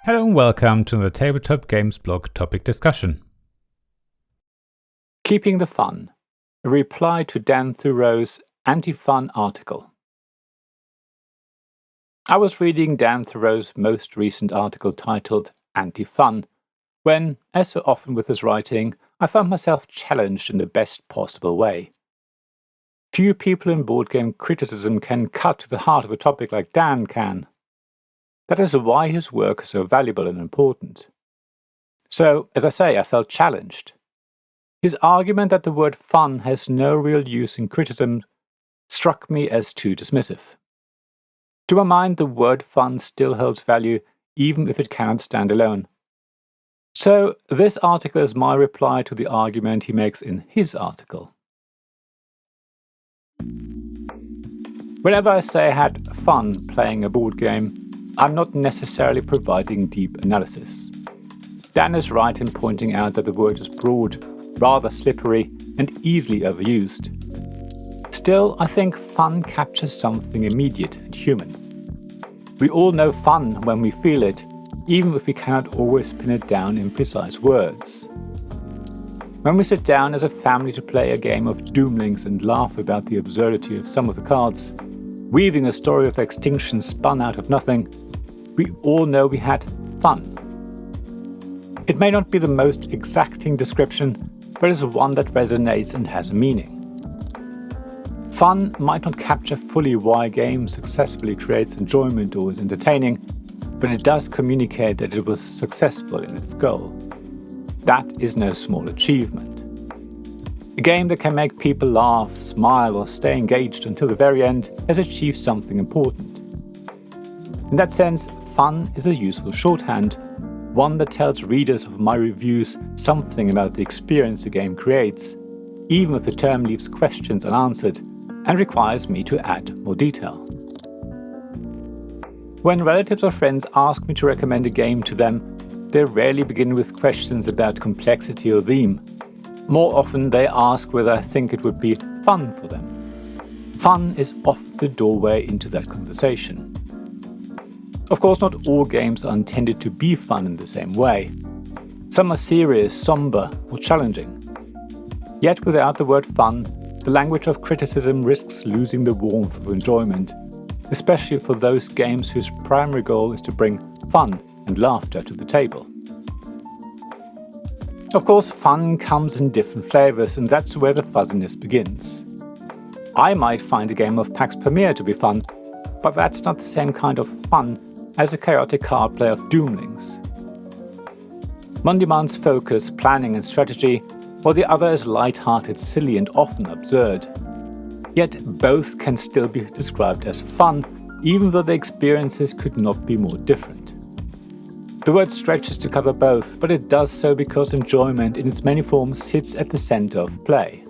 Hello and welcome to the Tabletop Games blog topic discussion. Keeping the Fun, a reply to Dan Thurot's anti-fun article. I was reading Dan Thurot's most recent article titled Anti-Fun, when, as so often with his writing, I found myself challenged in the best possible way. Few people in board game criticism can cut to the heart of a topic like Dan can. That is why his work is so valuable and important. So, as I say, I felt challenged. His argument that the word fun has no real use in criticism struck me as too dismissive. To my mind, the word fun still holds value even if it cannot stand alone. So, this article is my reply to the argument he makes in his article. Whenever I say I had fun playing a board game, I'm not necessarily providing deep analysis. Dan is right in pointing out that the word is broad, rather slippery, and easily overused. Still, I think fun captures something immediate and human. We all know fun when we feel it, even if we cannot always pin it down in precise words. When we sit down as a family to play a game of Doomlings and laugh about the absurdity of some of the cards, weaving a story of extinction spun out of nothing, we all know we had fun. It may not be the most exacting description, but is one that resonates and has a meaning. Fun might not capture fully why a game successfully creates enjoyment or is entertaining, but it does communicate that it was successful in its goal. That is no small achievement. A game that can make people laugh, smile, or stay engaged until the very end has achieved something important. In that sense, fun is a useful shorthand, one that tells readers of my reviews something about the experience the game creates, even if the term leaves questions unanswered and requires me to add more detail. When relatives or friends ask me to recommend a game to them, they rarely begin with questions about complexity or theme. More often they ask whether I think it would be fun for them. Fun is often the doorway into that conversation. Of course, not all games are intended to be fun in the same way. Some are serious, somber, or challenging. Yet without the word fun, the language of criticism risks losing the warmth of enjoyment, especially for those games whose primary goal is to bring fun and laughter to the table. Of course, fun comes in different flavors, and that's where the fuzziness begins. I might find a game of Pax Pamir to be fun, but that's not the same kind of fun as a chaotic card play of Doomlings. One demands focus, planning and strategy, while the other is light-hearted, silly and often absurd. Yet both can still be described as fun, even though the experiences could not be more different. The word stretches to cover both, but it does so because enjoyment in its many forms sits at the center of play.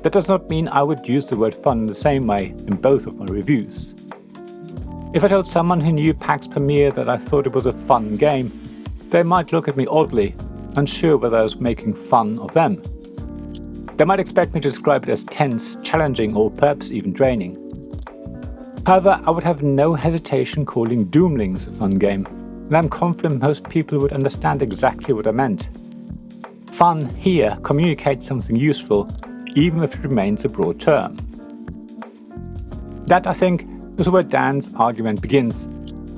That does not mean I would use the word fun in the same way in both of my reviews. If I told someone who knew Pax Pamir that I thought it was a fun game, they might look at me oddly, unsure whether I was making fun of them. They might expect me to describe it as tense, challenging, or perhaps even draining. However, I would have no hesitation calling Doomlings a fun game, and I'm confident most people would understand exactly what I meant. Fun here communicates something useful, even if it remains a broad term. That, I think, is where Dan's argument begins,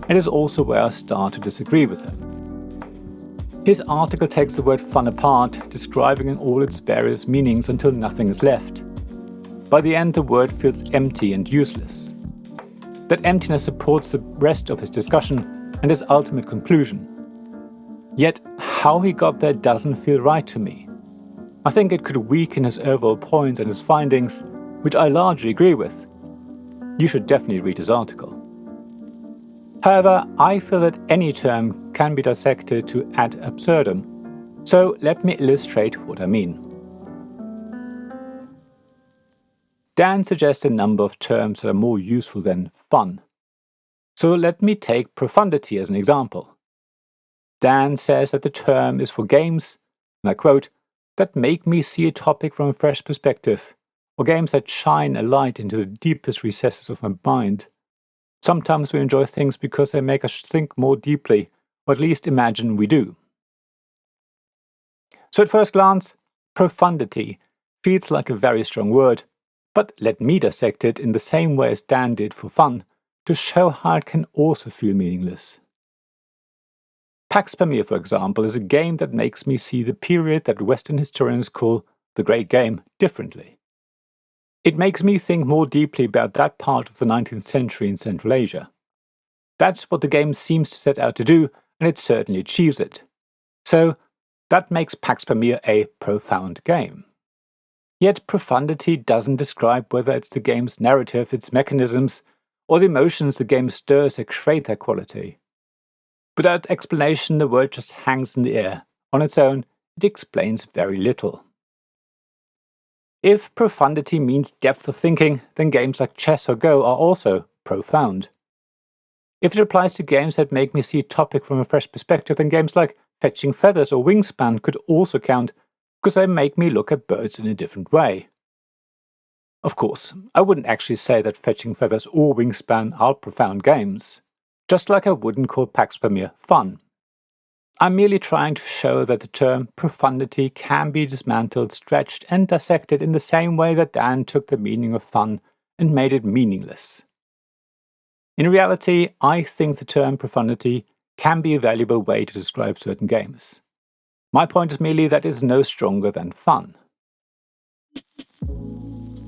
and is also where I start to disagree with him. His article takes the word fun apart, describing in all its various meanings until nothing is left. By the end, the word feels empty and useless. That emptiness supports the rest of his discussion and his ultimate conclusion. Yet, how he got there doesn't feel right to me. I think it could weaken his overall points and his findings, which I largely agree with. You should definitely read his article. However, I feel that any term can be dissected to ad absurdum, so let me illustrate what I mean. Dan suggests a number of terms that are more useful than fun. So let me take profundity as an example. Dan says that the term is for games, and I quote, that make me see a topic from a fresh perspective, or games that shine a light into the deepest recesses of my mind. Sometimes we enjoy things because they make us think more deeply, or at least imagine we do. So at first glance, profundity feels like a very strong word, but let me dissect it in the same way as Dan did for fun, to show how it can also feel meaningless. Pax Pamir, for example, is a game that makes me see the period that Western historians call the Great Game differently. It makes me think more deeply about that part of the 19th century in Central Asia. That's what the game seems to set out to do, and it certainly achieves it. So, that makes Pax Pamir a profound game. Yet profundity doesn't describe whether it's the game's narrative, its mechanisms, or the emotions the game stirs that create that quality. Without explanation, the word just hangs in the air. On its own, it explains very little. If profundity means depth of thinking, then games like chess or Go are also profound. If it applies to games that make me see a topic from a fresh perspective, then games like Fetching Feathers or Wingspan could also count, because they make me look at birds in a different way. Of course, I wouldn't actually say that Fetching Feathers or Wingspan are profound games, just like I wouldn't call Pax Pamir fun. I'm merely trying to show that the term profundity can be dismantled, stretched, and dissected in the same way that Dan took the meaning of fun and made it meaningless. In reality, I think the term profundity can be a valuable way to describe certain games. My point is merely that it is no stronger than fun.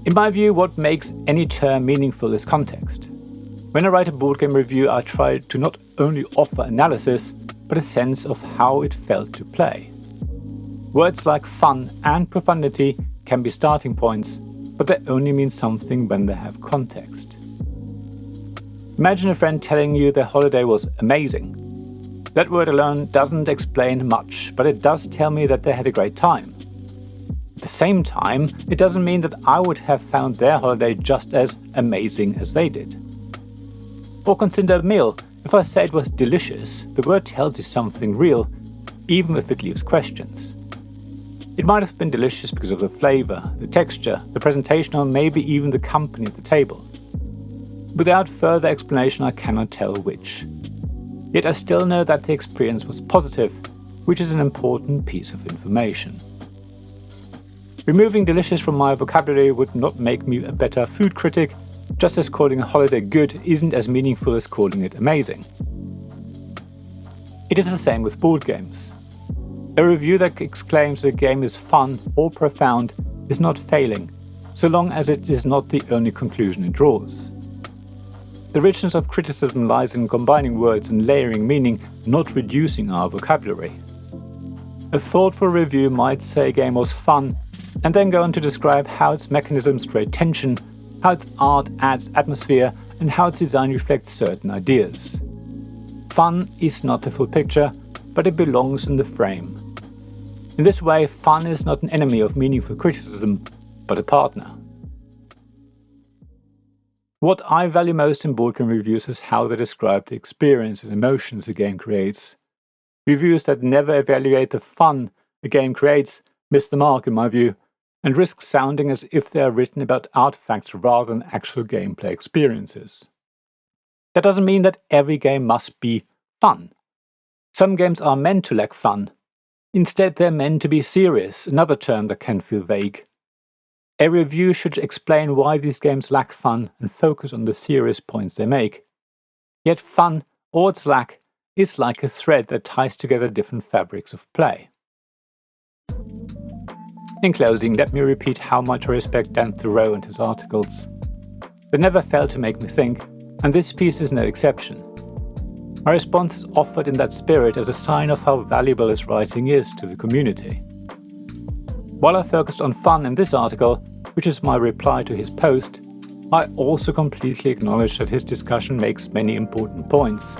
In my view, what makes any term meaningful is context. When I write a board game review, I try to not only offer analysis, but a sense of how it felt to play. Words like fun and profundity can be starting points, but they only mean something when they have context. Imagine a friend telling you their holiday was amazing. That word alone doesn't explain much, but it does tell me that they had a great time. At the same time, it doesn't mean that I would have found their holiday just as amazing as they did. Or consider a meal. If I say it was delicious, the word tells you something real, even if it leaves questions. It might have been delicious because of the flavor, the texture, the presentation, or maybe even the company at the table. Without further explanation, I cannot tell which. Yet I still know that the experience was positive, which is an important piece of information. Removing delicious from my vocabulary would not make me a better food critic, just as calling a holiday good isn't as meaningful as calling it amazing. It is the same with board games. A review that exclaims a game is fun or profound is not failing, so long as it is not the only conclusion it draws. The richness of criticism lies in combining words and layering meaning, not reducing our vocabulary. A thoughtful review might say a game was fun, and then go on to describe how its mechanisms create tension, how its art adds atmosphere, and how its design reflects certain ideas. Fun is not the full picture, but it belongs in the frame. In this way, fun is not an enemy of meaningful criticism, but a partner. What I value most in board game reviews is how they describe the experience and emotions a game creates. Reviews that never evaluate the fun a game creates miss the mark in my view, and risk sounding as if they are written about artifacts rather than actual gameplay experiences. That doesn't mean that every game must be fun. Some games are meant to lack fun. Instead, they're meant to be serious, another term that can feel vague. A review should explain why these games lack fun and focus on the serious points they make. Yet fun, or its lack, is like a thread that ties together different fabrics of play. In closing, let me repeat how much I respect Dan Thurot and his articles. They never fail to make me think, and this piece is no exception. My response is offered in that spirit as a sign of how valuable his writing is to the community. While I focused on fun in this article, which is my reply to his post, I also completely acknowledge that his discussion makes many important points.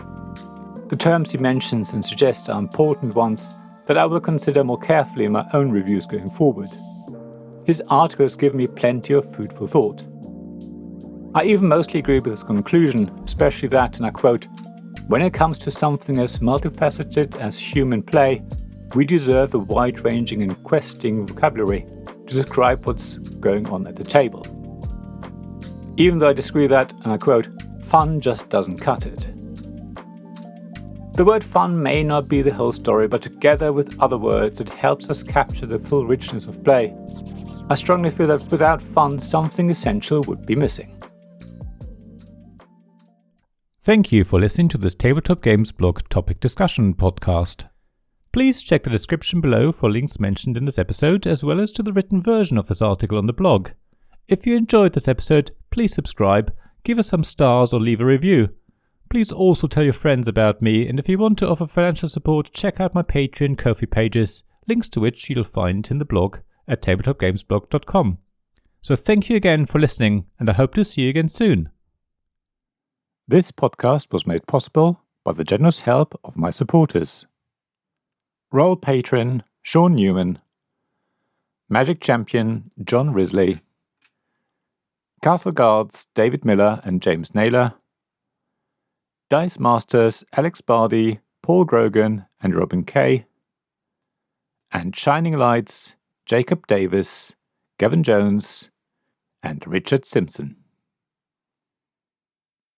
The terms he mentions and suggests are important ones that I will consider more carefully in my own reviews going forward. His articles give me plenty of food for thought. I even mostly agree with his conclusion, especially that, and I quote, "When it comes to something as multifaceted as human play, we deserve a wide-ranging and questing vocabulary to describe what's going on at the table." Even though I disagree that, and I quote, "fun just doesn't cut it." The word fun may not be the whole story, but together with other words, it helps us capture the full richness of play. I strongly feel that without fun, something essential would be missing. Thank you for listening to this Tabletop Games blog topic discussion podcast. Please check the description below for links mentioned in this episode, as well as to the written version of this article on the blog. If you enjoyed this episode, please subscribe, give us some stars or leave a review. Please also tell your friends about me, and if you want to offer financial support, check out my Patreon and Ko-fi pages, links to which you'll find in the blog at tabletopgamesblog.com. So thank you again for listening, and I hope to see you again soon. This podcast was made possible by the generous help of my supporters. Royal Patron Sean Newman, Magic Champion John Risley, Castle Guards David Miller and James Naylor, Dice Masters Alex Bardi, Paul Grogan and Robin Kay, and Shining Lights Jacob Davis, Gavin Jones and Richard Simpson.